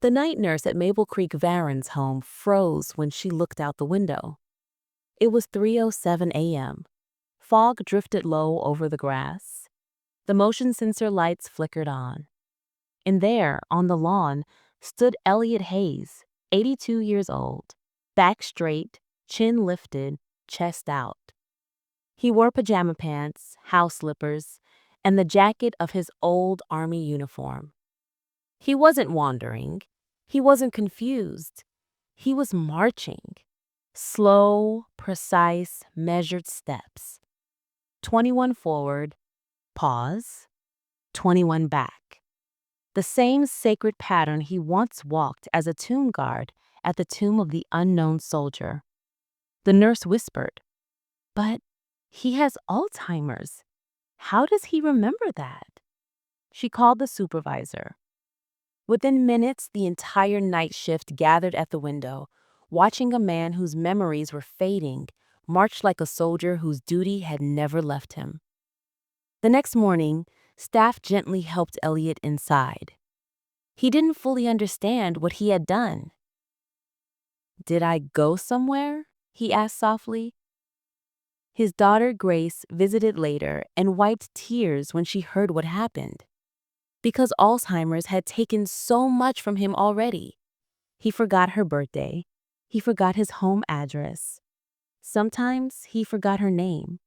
The night nurse at Maple Creek Varen's home froze when she looked out the window. It was 3:07 a.m. Fog drifted low over the grass. The motion sensor lights flickered on. And there, on the lawn, stood Elliot Hayes, 82 years old, back straight, chin lifted, chest out. He wore pajama pants, house slippers, and the jacket of his old Army uniform. He wasn't wandering. He wasn't confused. He was marching. Slow, precise, measured steps. 21 forward, pause, 21 back. The same sacred pattern he once walked as a tomb guard at the tomb of the unknown soldier. The nurse whispered, "But he has Alzheimer's. How does he remember that?" She called the supervisor. Within minutes, the entire night shift gathered at the window, watching a man whose memories were fading march like a soldier whose duty had never left him. The next morning, staff gently helped Elliot inside. He didn't fully understand what he had done. "Did I go somewhere?" he asked softly. His daughter Grace visited later and wiped tears when she heard what happened. Because Alzheimer's had taken so much from him already. He forgot her birthday. He forgot his home address. Sometimes he forgot her name.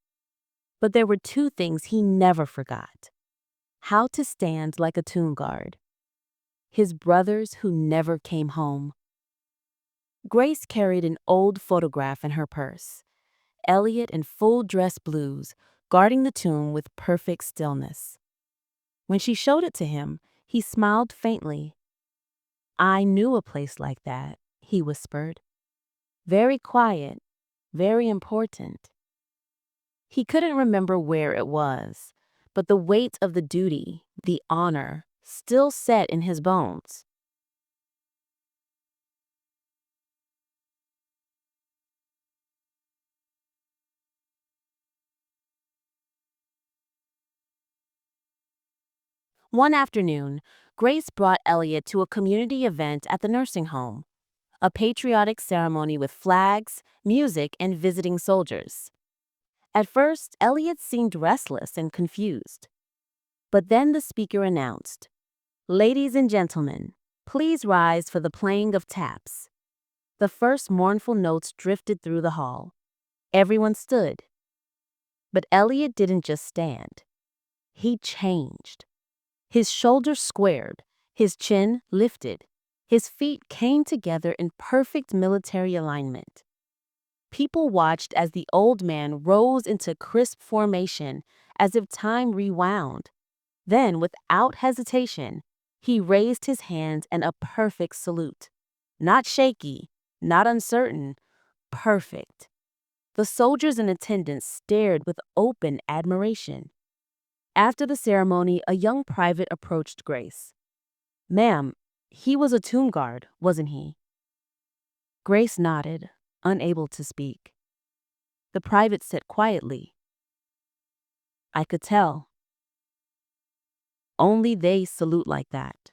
But there were two things he never forgot: how to stand like a tomb guard. His brothers who never came home. Grace carried an old photograph in her purse. Elliot in full dress blues, guarding the tomb with perfect stillness. When she showed it to him, he smiled faintly. "I knew a place like that," he whispered. "Very quiet, very important." He couldn't remember where it was, but the weight of the duty, the honor, still set in his bones. One afternoon, Grace brought Elliot to a community event at the nursing home, a patriotic ceremony with flags, music, and visiting soldiers. At first, Elliot seemed restless and confused. But then the speaker announced, "Ladies and gentlemen, please rise for the playing of taps." The first mournful notes drifted through the hall. Everyone stood. But Elliot didn't just stand. He changed. His shoulders squared, his chin lifted. His feet came together in perfect military alignment. People watched as the old man rose into crisp formation, as if time rewound. Then, without hesitation, he raised his hand in a perfect salute. Not shaky, not uncertain, perfect. The soldiers in attendance stared with open admiration. After the ceremony, a young private approached Grace. "Ma'am, he was a tomb guard, wasn't he?" Grace nodded, unable to speak. The private said quietly, "I could tell. Only they salute like that."